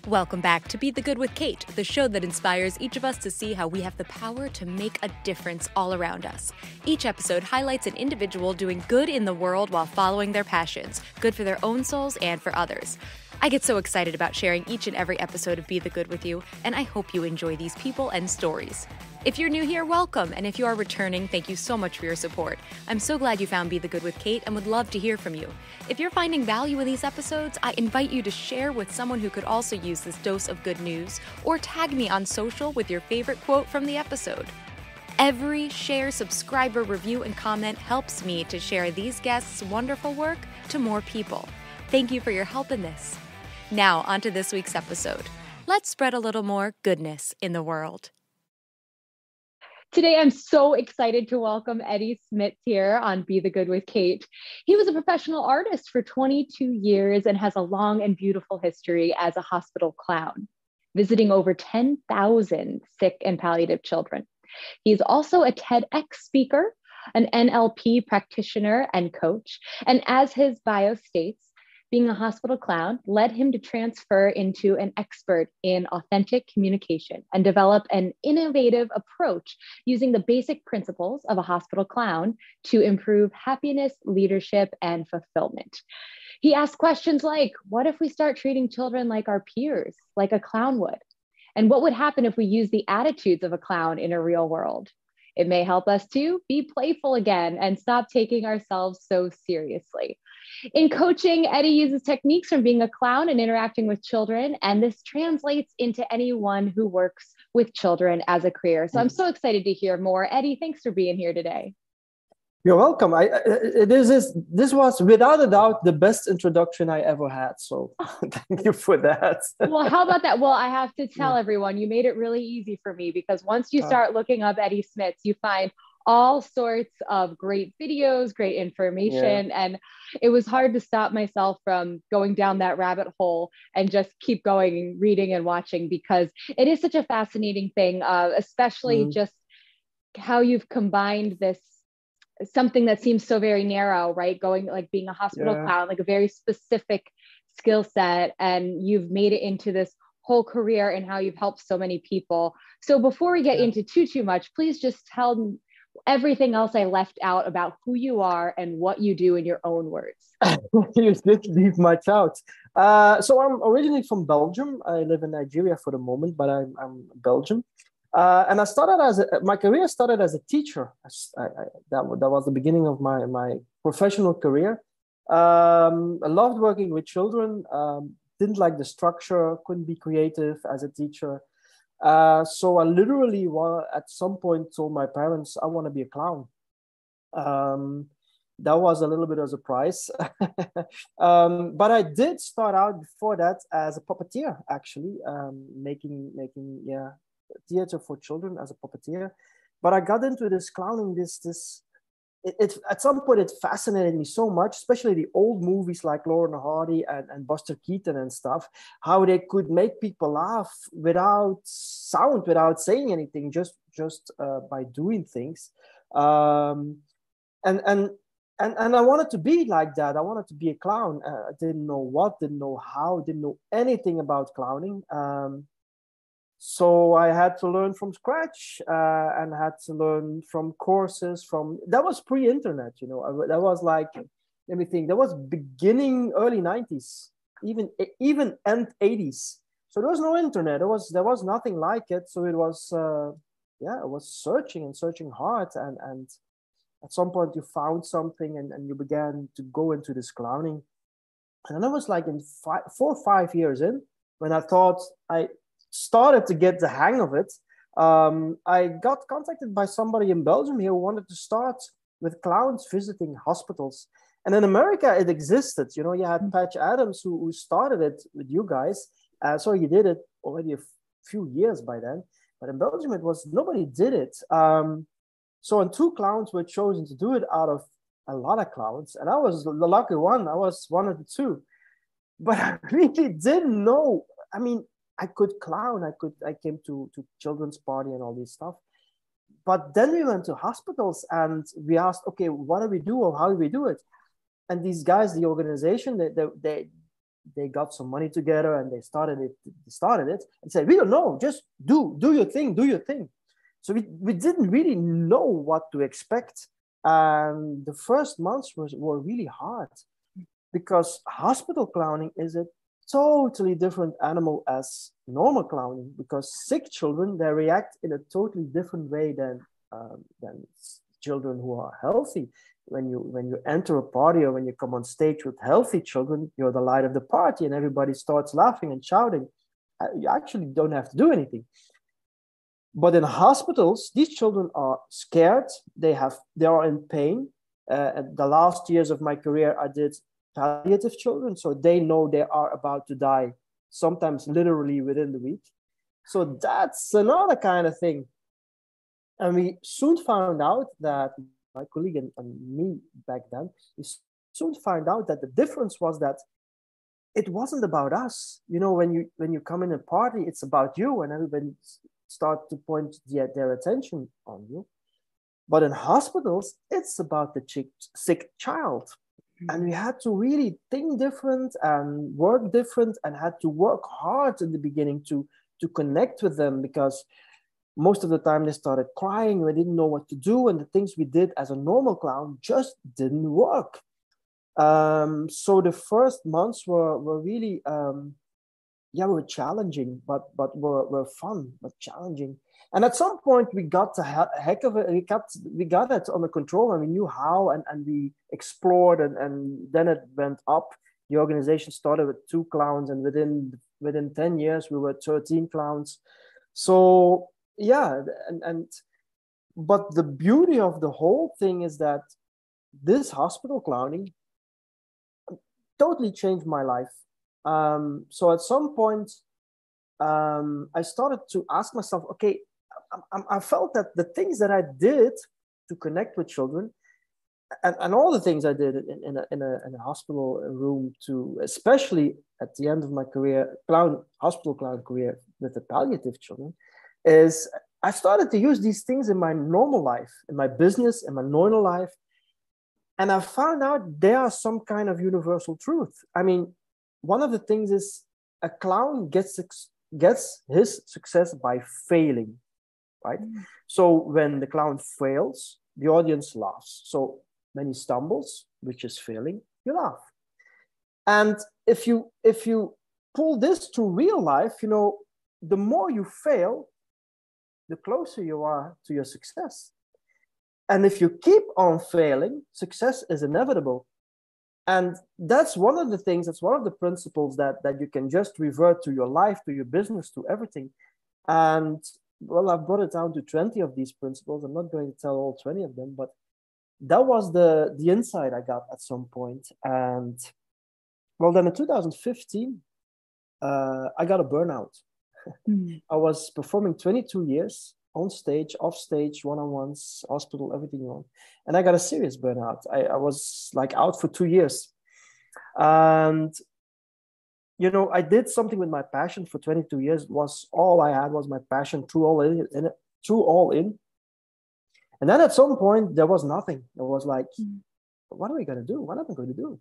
Welcome back to Be the Good with Kate, the show that inspires each of us to see how we have the power to make a difference all around us. Each episode highlights an individual doing good in the world while following their passions, good for their own souls and for others. I get so excited about sharing each and every episode of Be the Good with you, and I hope you enjoy these people and stories. If you're new here, welcome, and if you are returning, thank you so much for your support. I'm so glad you found Be the Good with Kate and would love to hear from you. If you're finding value in these episodes, I invite you to share with someone who could also use this dose of good news, or tag me on social with your favorite quote from the episode. Every share, subscriber, review, and comment helps me to share these guests' wonderful work to more people. Thank you for your help in this. Now, on to this week's episode. Let's spread a little more goodness in the world. Today, I'm so excited to welcome Eddy Smits here on Be the Good with Kate. He was a professional artist for 22 years and has a long and beautiful history as a hospital clown, visiting over 10,000 sick and palliative children. He's also a TEDx speaker, an NLP practitioner and coach, and as his bio states, being a hospital clown led him to transfer into an expert in authentic communication and develop an innovative approach using the basic principles of a hospital clown to improve happiness, leadership, and fulfillment. He asked questions like, what if we start treating children like our peers, like a clown would? And what would happen if we use the attitudes of a clown in a real world? It may help us to be playful again and stop taking ourselves so seriously. In coaching, Eddy uses techniques from being a clown and interacting with children, and this translates into anyone who works with children as a career. So I'm so excited to hear more. Eddy, thanks for being here today. You're welcome. This was without a doubt the best introduction I ever had. So thank you for that. Well, how about that? Well, I have to tell everyone, you made it really easy for me because once you start looking up Eddy Smits, you find all sorts of great videos, great information. And it was hard to stop myself from going down that rabbit hole and just keep going, reading and watching, because it is such a fascinating thing, especially just how you've combined this, something that seems so very narrow, right? Going like being a hospital clown, like a very specific skill set, and you've made it into this whole career and how you've helped so many people. So before we get into too much, please just tell me everything else I left out about who you are and what you do in your own words. You did leave much out. So I'm originally from Belgium. I live in Nigeria for the moment, but I'm Belgian. And I started my career started as a teacher. That was the beginning of my professional career. I loved working with children. Didn't like the structure. Couldn't be creative as a teacher. So I literally, at some point, told my parents I want to be a clown. That was a little bit of a surprise. But I did start out before that as a puppeteer, actually, making theater for children as a puppeteer. But I got into this clowning, it at some point it fascinated me so much, especially the old movies like Laurel and Hardy and Buster Keaton and stuff, how they could make people laugh without sound, without saying anything, just by doing things. And I wanted to be like that. I wanted to be a clown. I didn't know what, didn't know how, didn't know anything about clowning. So I had to learn from scratch and had to learn from courses that was pre-internet, that was like, let me think, that was beginning early 90s, even end 80s. So there was no internet. There was nothing like it. So it was, I was searching hard. And at some point you found something and you began to go into this clowning. And then I was like in 4 or 5 years in, when I thought I started to get the hang of it. I got contacted by somebody in Belgium here who wanted to start with clowns visiting hospitals. And in America, it existed. You had Patch Adams who started it with you guys. So he did it already a few years by then. But in Belgium, nobody did it. So 2 clowns were chosen to do it out of a lot of clowns. And I was the lucky one. I was one of the 2. But I really didn't know. I mean, I could clown. I came to children's party and all this stuff. But then we went to hospitals and we asked, okay, what do we do or how do we do it? And these guys, the organization, they got some money together and they started it and said, we don't know, just do your thing. So we didn't really know what to expect. And the first months were really hard, because hospital clowning is a totally different animal as normal clowning, because sick children, they react in a totally different way than children who are healthy. When you enter a party or when you come on stage with healthy children, you're the light of the party and everybody starts laughing and shouting. You actually don't have to do anything. But in hospitals, these children are scared. They are in pain. At the last years of my career, I did palliative children, so they know they are about to die, sometimes literally within the week. So that's another kind of thing. And we soon found out that, my colleague and me back then, we soon found out that the difference was that it wasn't about us. You know, when you come in a party, it's about you, and everybody start to point their attention on you. But in hospitals, it's about the sick child. And we had to really think different and work different, and had to work hard in the beginning to connect with them, because most of the time they started crying. We didn't know what to do. And the things we did as a normal clown just didn't work. So the first months were really, were challenging, but were fun, but challenging. And at some point we got the heck of it. We got it under control, and we knew how, and we explored, and then it went up. The organization started with 2 clowns, and within 10 years we were 13 clowns. So yeah, but the beauty of the whole thing is that this hospital clowning totally changed my life. So at some point, I started to ask myself, okay, I felt that the things that I did to connect with children, and all the things I did in a hospital room, to, especially at the end of my career, hospital clown career with the palliative children, is I started to use these things in my normal life, in my business, in my normal life. And I found out there are some kind of universal truth. I mean, one of the things is a clown gets his success by failing, right? So when the clown fails, the audience laughs. So when he stumbles, which is failing, you laugh. And if you pull this to real life, you know, the more you fail, the closer you are to your success. And if you keep on failing, success is inevitable. And that's one of the things, that's one of the principles that you can just revert to your life, to your business, to everything. And well, I've brought it down to 20 of these principles. I'm not going to tell all 20 of them, but that was the insight I got at some point. And well, then in 2015, I got a burnout. I was performing 22 years on stage, off stage, one-on-ones, hospital, everything on. And I got a serious burnout. I was like out for 2 years. And, you know, I did something with my passion for 22 years. Was all I had was my passion, threw all in. And then at some point, there was nothing. It was like, what are we going to do? What am I going to do?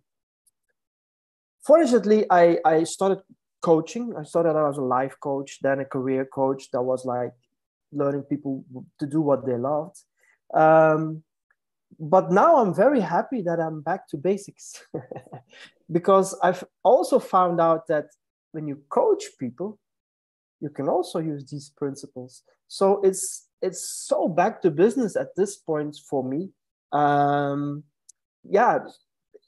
Fortunately, I started coaching. I started out as a life coach, then a career coach. That was like learning people to do what they loved. But now I'm very happy that I'm back to basics because I've also found out that when you coach people, you can also use these principles. So it's so back to business at this point for me.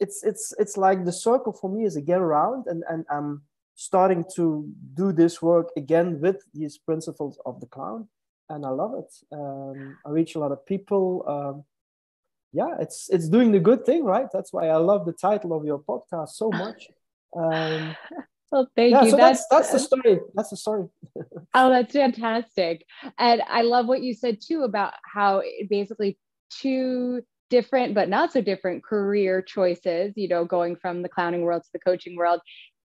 It's like the circle for me is again round, and I'm starting to do this work again with these principles of the clown, and I love it. I reach a lot of people. It's doing the good thing, right? That's why I love the title of your podcast so much. Well, thank you. So that's the story. That's the story. Oh, that's fantastic. And I love what you said too about how basically 2 different but not so different career choices, you know, going from the clowning world to the coaching world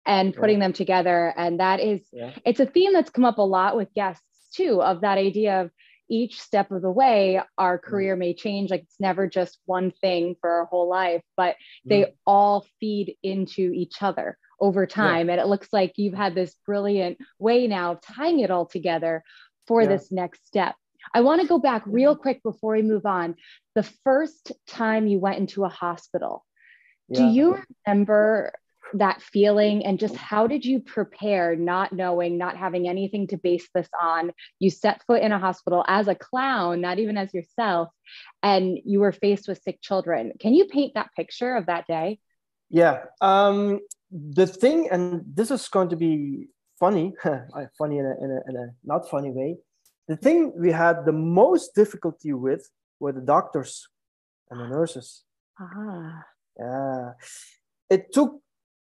and putting them together. And that is, it's a theme that's come up a lot with guests too, of that idea of each step of the way, our career may change. Like it's never just one thing for our whole life, but they all feed into each other. over time. And it looks like you've had this brilliant way now of tying it all together for this next step. I want to go back real quick before we move on. The first time you went into a hospital, do you remember that feeling, and just how did you prepare, not knowing, not having anything to base this on? You set foot in a hospital as a clown, not even as yourself, and you were faced with sick children. Can you paint that picture of that day? Yeah. The thing, and this is going to be funny, funny in a not funny way. The thing we had the most difficulty with were the doctors and the nurses. Yeah. It took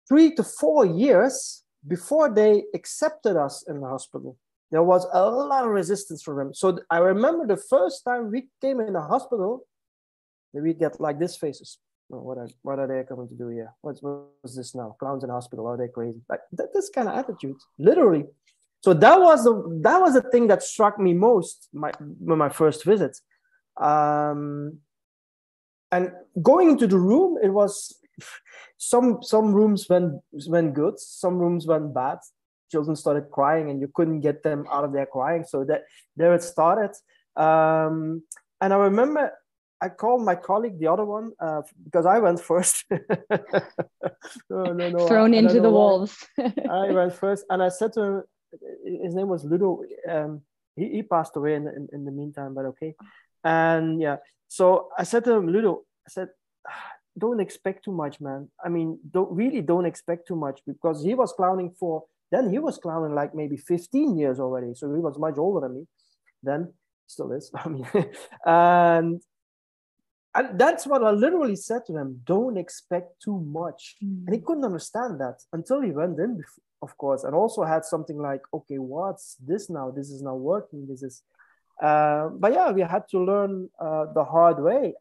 3 to 4 years before they accepted us in the hospital. There was a lot of resistance from them. So I remember the first time we came in the hospital, we get like this faces. Oh, what are they coming to do here? What's this now? Clowns in the hospital? Are they crazy? Like this kind of attitude, literally. So that was the thing that struck me most when my first visit. And going into the room, it was some rooms went good, some rooms went bad. Children started crying, and you couldn't get them out of their crying. So there it started. And I remember I called my colleague, the other one, because I went first. No, thrown into the wolves. I went first, and I said to him, his name was Ludo. He passed away in the meantime, but okay. And yeah, so I said to him, Ludo, I said, don't expect too much, man. I mean, don't expect too much, because he was clowning he was clowning like maybe 15 years already. So he was much older than me then, still is. I mean, and that's what I literally said to him. Don't expect too much. And he couldn't understand that until he went in, of course, and also had something like, okay, what's this now? This is not working. This is, but yeah, we had to learn the hard way.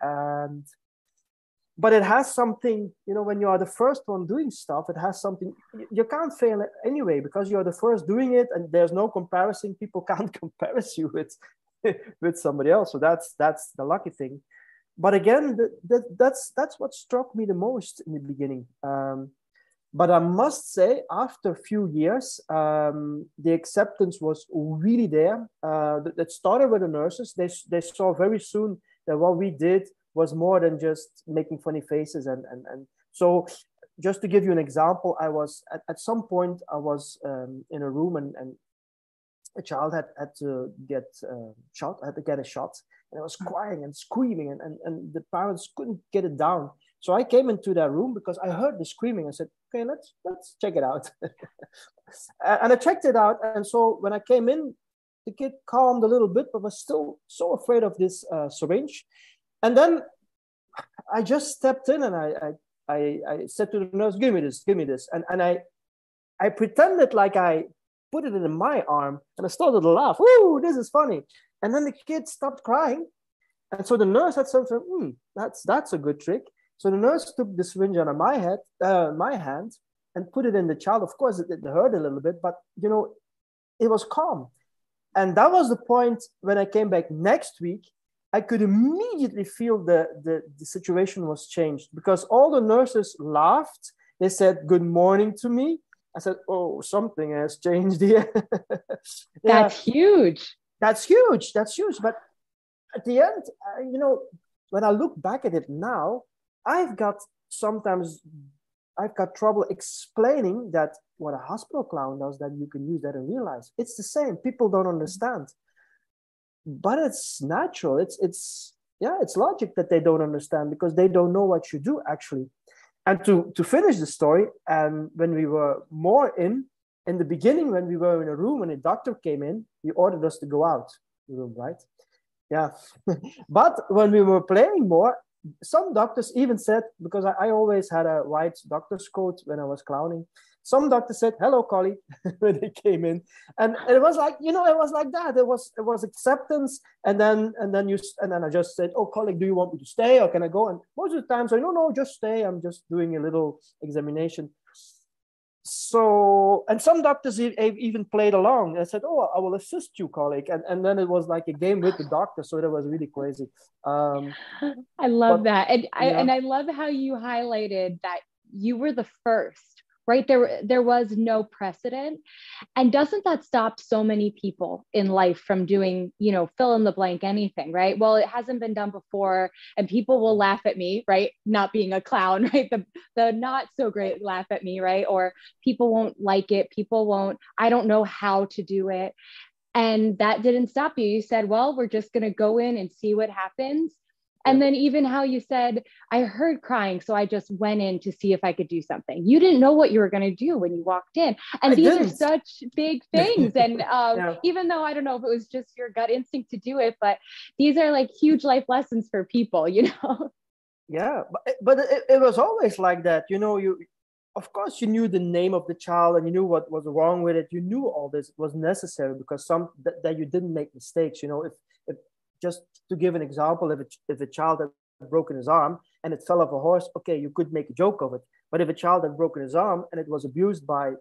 But it has something, when you are the first one doing stuff, it has something, you can't fail anyway, because you're the first doing it, and there's no comparison. People can't compare you with somebody else. So that's the lucky thing. But again, that's what struck me the most in the beginning. But I must say, after a few years, the acceptance was really there. That started with the nurses. They saw very soon that what we did was more than just making funny faces. And so just to give you an example, I was at some point, I was in a room, and a child had to get shot, had to get a shot. And I was crying and screaming, and the parents couldn't get it down. So I came into that room because I heard the screaming. I said, okay, let's check it out. And I checked it out. And so when I came in, the kid calmed a little bit, but was still so afraid of this syringe. And then I just stepped in, and I said to the nurse, give me this. And I pretended like I put it in my arm, and I started to laugh. Woo, this is funny. And then the kid stopped crying. And so the nurse had something, that's a good trick. So the nurse took the syringe out of my hand and put it in the child. Of course, it hurt a little bit, but it was calm. And that was the point when I came back next week. I could immediately feel the situation was changed, because all the nurses laughed. They said good morning to me. I said, oh, something has changed here. Yeah. That's huge. That's huge. But at the end, when I look back at it now, I've got trouble explaining that what a hospital clown does, that you can use that in real life. It's the same. People don't understand. But it's natural. It's logic that they don't understand, because they don't know what you do actually. And to finish the story, and when we were more in the beginning, when we were in a room, when a doctor came in, he ordered us to go out the room, right? Yeah. But when we were playing more, some doctors even said, because I always had a white doctor's coat when I was clowning, some doctors said, hello, colleague, when they came in. And it was like, it was like that. It was acceptance. And then I just said, oh, colleague, do you want me to stay, or can I go? And most of the time, so no, just stay. I'm just doing a little examination. So, and some doctors even played along. I said, oh, I will assist you, colleague. And then it was like a game with the doctor. So that was really crazy. I love that. And I love how you highlighted that you were the first right? There was no precedent. And doesn't that stop so many people in life from doing, fill in the blank anything, right? Well, it hasn't been done before and people will laugh at me, right? Not being a clown, right? The not so great laugh at me, right? Or people won't like it. I don't know how to do it. And that didn't stop you. You said, well, we're just going to go in and see what happens. Yeah. And then even how you said, I heard crying, so I just went in to see if I could do something. You didn't know what you were going to do when you walked in. And these are such big things. And Yeah. even though I don't know if it was just your gut instinct to do it, but these are like huge life lessons for people, Yeah, but it was always like that. Of course, you knew the name of the child and you knew what was wrong with it. You knew all this was necessary because that you didn't make mistakes. If just to give an example, if a child had broken his arm and it fell off a horse, okay, you could make a joke of it. But if a child had broken his arm and it was abused by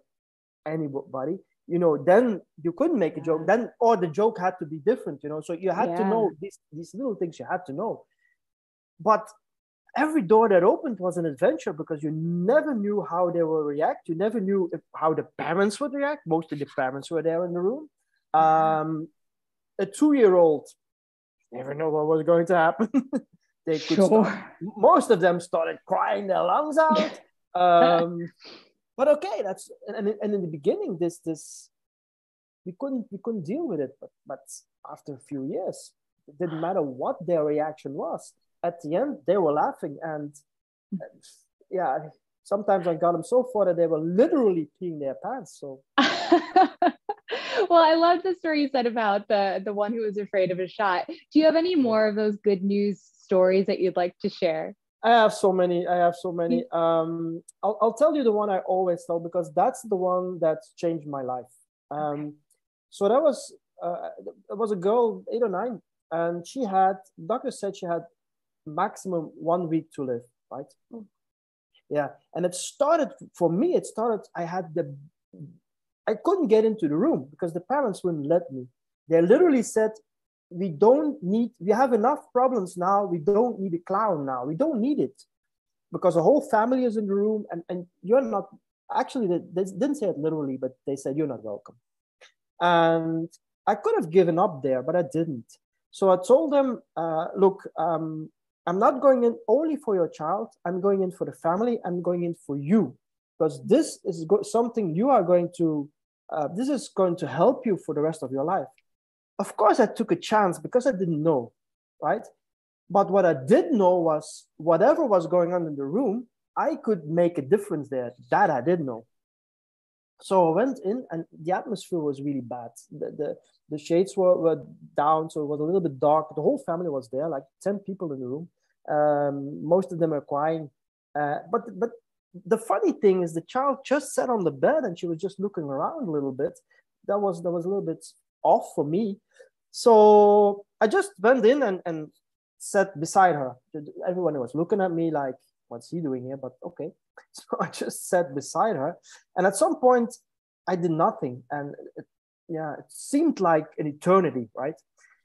anybody, then you couldn't make a joke. Then or the joke had to be different. So you had to know these little things. You had to know, but every door that opened was an adventure because you never knew how they will react. You never knew how the parents would react. Most of the parents were there in the room. A 2-year-old, never know what was going to happen. They could most of them started crying their lungs out. But okay, that's and in the beginning, this we couldn't deal with it. But after a few years, it didn't matter what their reaction was. At the end, they were laughing, and sometimes I got them so far that they were literally peeing their pants. So, well, I love the story you said about the one who was afraid of a shot. Do you have any more of those good news stories that you'd like to share? I have so many. I'll tell you the one I always tell because that's the one that's changed my life. So that was it was a girl, 8 or 9, and doctor said she had maximum 1 week to live, right? Yeah. And it started I couldn't get into the room because the parents wouldn't let me. They literally said, we have enough problems now. We don't need a clown now. We don't need it because the whole family is in the room and you're not, actually they didn't say it literally, but they said, you're not welcome. And I could have given up there, but I didn't. So I told them, look, I'm not going in only for your child. I'm going in for the family. I'm going in for you because this is something you are going to, this is going to help you for the rest of your life. Of course, I took a chance because I didn't know, right? But what I did know was whatever was going on in the room, I could make a difference there. That I did know. So I went in and the atmosphere was really bad. The shades were down, so it was a little bit dark. The whole family was there, like 10 people in the room. Most of them are crying. But the funny thing is the child just sat on the bed and she was just looking around a little bit. That was a little bit off for me. So I just went in and sat beside her. Everyone was looking at me like, what's he doing here? But okay. So I just sat beside her. And at some point, I did nothing. And it seemed like an eternity, right?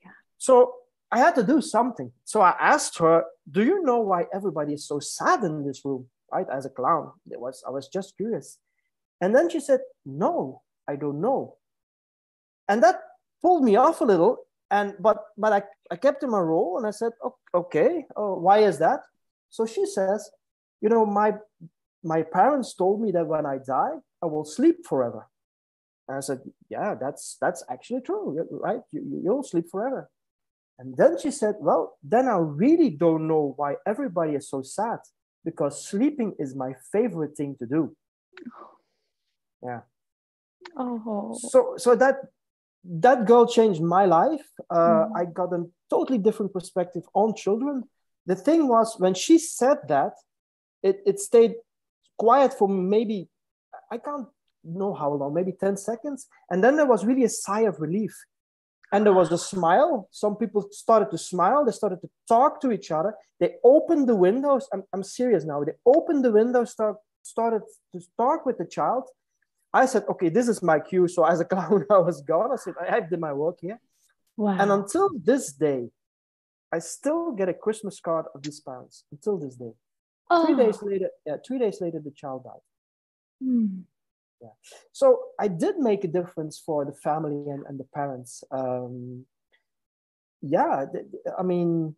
Yeah. So I had to do something. So I asked her, do you know why everybody is so sad in this room, right? As a clown. I was just curious. And then she said, no, I don't know. And that pulled me off a little. But I kept in my role and I said, okay, why is that? So she says, my parents told me that when I die, I will sleep forever. And I said, yeah, that's actually true, right? You'll sleep forever. And then she said, well, then I really don't know why everybody is so sad because sleeping is my favorite thing to do. Yeah. Oh. So that girl changed my life. I got a totally different perspective on children. The thing was, when she said that, it stayed quiet for maybe, I can't know how long, maybe 10 seconds. And then there was really a sigh of relief. And there was a smile. Some people started to smile. They started to talk to each other. They opened the windows. I'm serious now. They opened the windows, started to talk with the child. I said, okay, this is my cue. So as a clown, I was gone. I said, I did my work here. Wow. And until this day, I still get a Christmas card of these parents. Until this day. 3 days later, 3 days later, the child died. Mm. Yeah. So I did make a difference for the family and the parents. Yeah, I mean,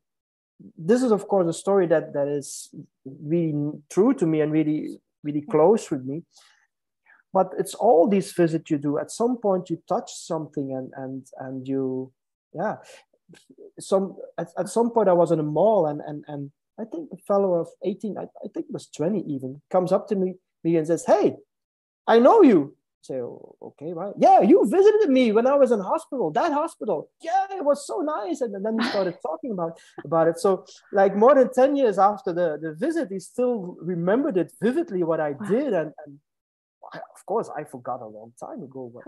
this is of course a story that is really true to me and really, really close with me. But it's all these visits you do. At some point, you touch something, and you, yeah. At some point, I was in a mall, and I think a fellow of 18, I think it was 20 even, comes up to me and says, "Hey, I know you." I say, "Oh, okay, right. Yeah, you visited me when I was in hospital, that hospital. Yeah, it was so nice." And then he started talking about it. So like more than 10 years after the visit, he still remembered it vividly, what I did. And of course, I forgot a long time ago. But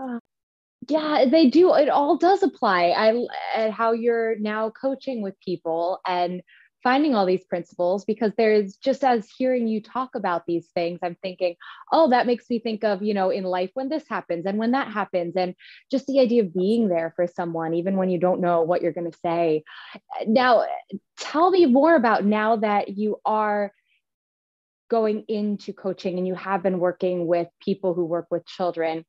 Yeah, they do. It all does apply. How you're now coaching with people and finding all these principles, because there's just, as hearing you talk about these things, I'm thinking, oh, that makes me think of, in life when this happens and when that happens. And just the idea of being there for someone, even when you don't know what you're going to say. Now, tell me more about, now that you are going into coaching and you have been working with people who work with children,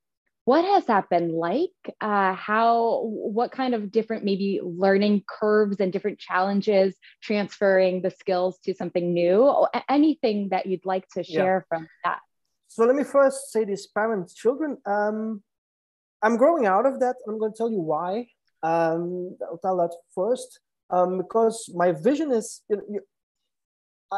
what has that been like? What kind of different, maybe learning curves and different challenges, transferring the skills to something new, or anything that you'd like to yeah. share from that? So let me first say this: parents, children. I'm growing out of that. I'm going to tell you why. I'll tell that first. Because my vision is,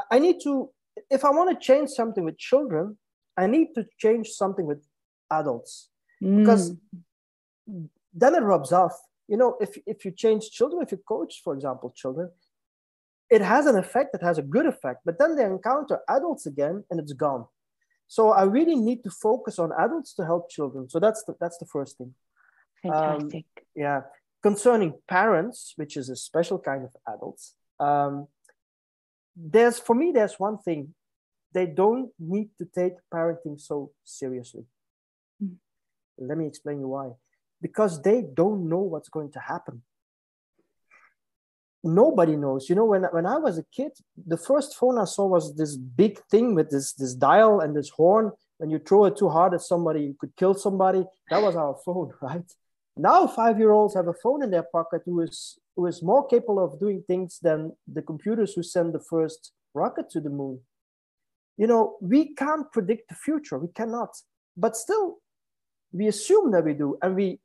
I need to, if I want to change something with children, I need to change something with adults. Because then it rubs off. If you change children, if you coach, for example, children, it has an effect, it has a good effect, but then they encounter adults again and it's gone. So I really need to focus on adults to help children. So that's the first thing. Fantastic. Yeah. Concerning parents, which is a special kind of adults, there's one thing: they don't need to take parenting so seriously. Let me explain you why. Because they don't know what's going to happen. Nobody knows. When I was a kid, the first phone I saw was this big thing with this dial and this horn. When you throw it too hard at somebody, you could kill somebody. That was our phone, right? Now 5-year-olds have a phone in their pocket who is more capable of doing things than the computers who send the first rocket to the moon. We can't predict the future. We cannot. But still, we assume that we do. And we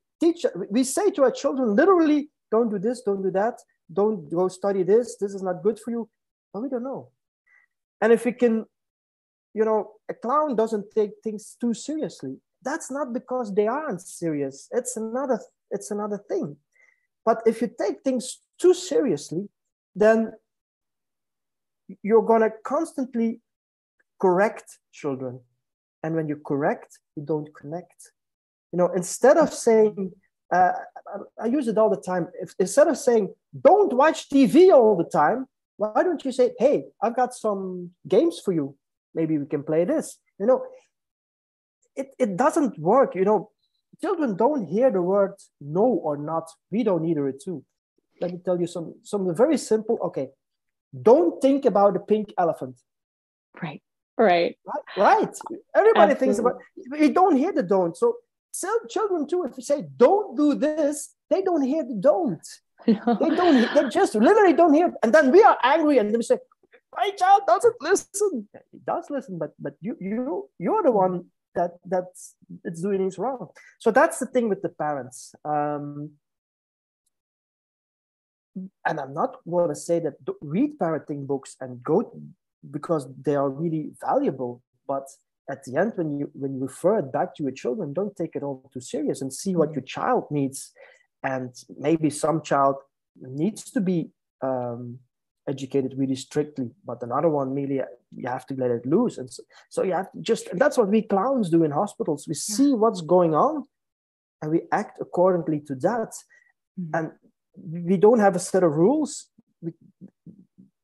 say to our children, literally, don't do this, don't do that. Don't go study this. This is not good for you. But we don't know. And if we can, a clown doesn't take things too seriously. That's not because they aren't serious. It's another thing. But if you take things too seriously, then you're going to constantly correct children. And when you correct, you don't connect. Instead of saying, I use it all the time. Instead of saying, don't watch TV all the time, why don't you say, hey, I've got some games for you. Maybe we can play this. It doesn't work. Children don't hear the word no or not. We don't either it too. Let me tell you something very simple. Okay, don't think about the pink elephant. Right. Right. Everybody thinks about. We don't hear the don't. So children too, if you say don't do this, they don't hear the don't. No. They just literally don't hear it. And then we are angry and then we say, my child doesn't listen. He does listen, but you're the one that's doing things wrong. So that's the thing with the parents. And I'm not going to say that read parenting books and go, because they are really valuable. But at the end, when you refer it back to your children, don't take it all too serious and see what your child needs. And maybe some child needs to be educated really strictly, but another one, merely you have to let it loose. And so you have to and that's what we clowns do in hospitals. We see what's going on and we act accordingly to that. And we don't have a set of rules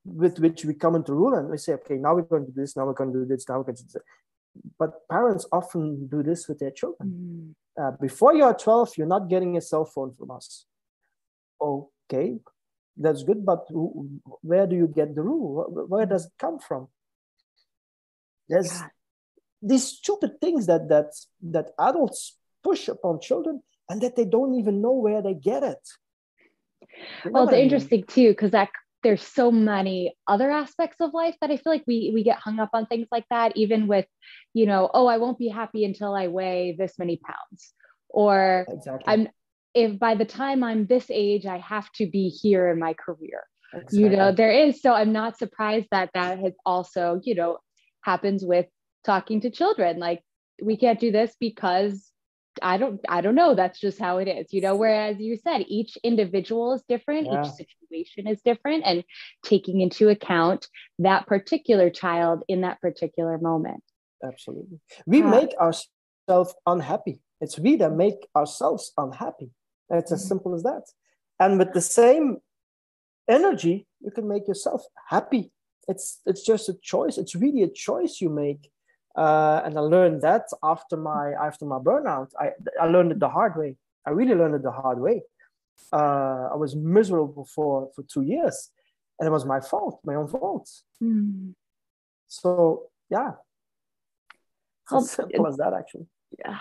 with which we come into rule and we say, okay, now we're going to do this, now we're going to do this, now we're going to do this. But parents often do this with their children. Before you are 12, you're not getting a cell phone from us. Okay, that's good, but where do you get the rule? Where does it come from? these stupid things that adults push upon children, and that they don't even know where they get it. You know Well, what it's I mean? interesting too, because there's so many other aspects of life that I feel like we get hung up on things like that, even with, oh, I won't be happy until I weigh this many pounds, or Exactly. if by the time I'm this age, I have to be here in my career. Exactly. There is, so I'm not surprised that has also, happens with talking to children. Like, we can't do this because I don't know. That's just how it is, whereas you said each individual is different, Yeah. each situation is different, and taking into account that particular child in that particular moment. Absolutely. We make ourselves unhappy. It's we that make ourselves unhappy. It's as simple as that. And with the same energy, you can make yourself happy. It's just a choice. It's really a choice you make. And I learned that after my burnout. I learned it the hard way. I really learned it the hard way. I was miserable for 2 years, and it was my fault, my own fault. So yeah, it's as simple as that, actually. Yeah.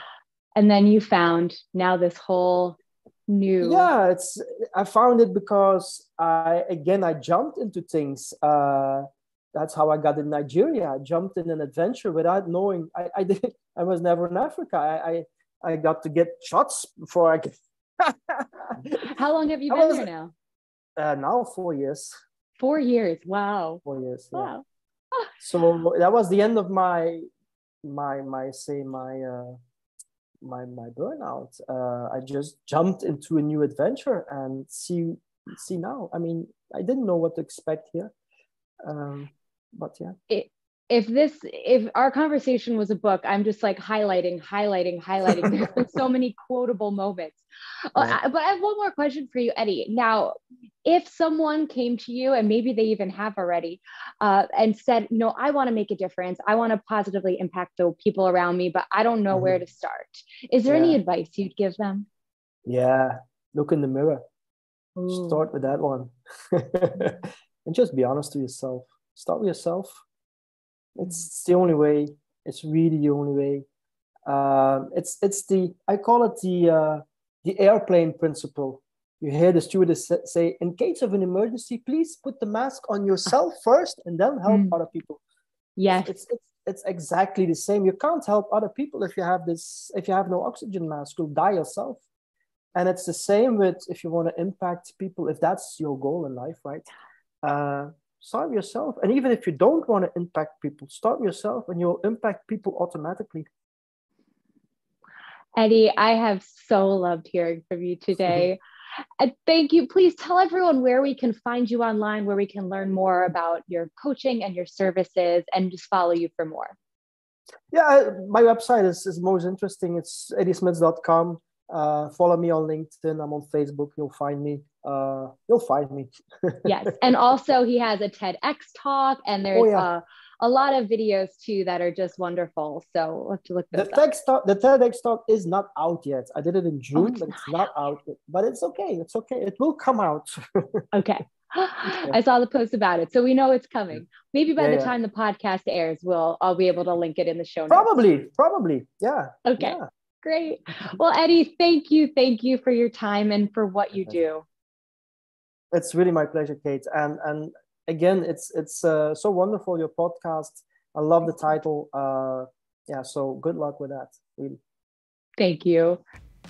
And then you found now this whole new. Yeah, I found it because I jumped into things. That's how I got in Nigeria. I jumped in an adventure without knowing. I was never in Africa. I got to get shots before I could. How long have you been there now? Now 4 years. 4 years. Wow. 4 years. Yeah. Wow. So that was the end of my burnout. I just jumped into a new adventure and see now. I mean, I didn't know what to expect here. But yeah. If our conversation was a book, I'm just like highlighting. There's been so many quotable moments. Yeah. But I have one more question for you, Eddy. Now, if someone came to you, and maybe they even have already, and said, I want to make a difference. I want to positively impact the people around me, but I don't know where to start. Is there any advice you'd give them? Yeah. Look in the mirror. Ooh. Start with that one. And just be honest to yourself. Start with yourself. It's the only way. It's really the only way. I call it the airplane principle. You hear the stewardess say, in case of an emergency, please put the mask on yourself first and then help other people. Yes. It's exactly the same. You can't help other people if you have no oxygen mask. You'll die be And it's the same with if you want to impact people, if that's your goal in life, right? Start with yourself. And even if you don't want to impact people, start with yourself and you'll impact people automatically. Eddy, I have so loved hearing from you today. Thank you. Please tell everyone where we can find you online, where we can learn more about your coaching and your services, and just follow you for more. Yeah, my website is most interesting. It's eddysmits.com. Follow me on LinkedIn. I'm on Facebook. You'll find me. Yes. And also he has a TEDx talk, and there's a lot of videos too that are just wonderful. So we'll have to look those up. The TEDx talk is not out yet. I did it in June, but it's not out yet. But it's okay. It's okay. It will come out. Okay. I saw the post about it. So we know it's coming. Maybe by the time the podcast airs, I'll be able to link it in the show notes. Probably. Yeah. Okay. Yeah. Great. Well, Eddy, thank you for your time and for what you do. It's really my pleasure, Kate. And again, it's so wonderful, your podcast. I love the title. So good luck with that. Really. Thank you.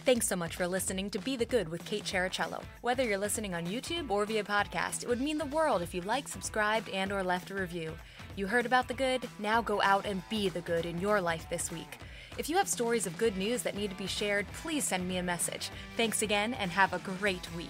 Thanks so much for listening to Be the Good with Kate Chericello. Whether you're listening on YouTube or via podcast, it would mean the world if you liked, subscribed, and or left a review. You heard about the good? Now go out and be the good in your life this week. If you have stories of good news that need to be shared, please send me a message. Thanks again, and have a great week.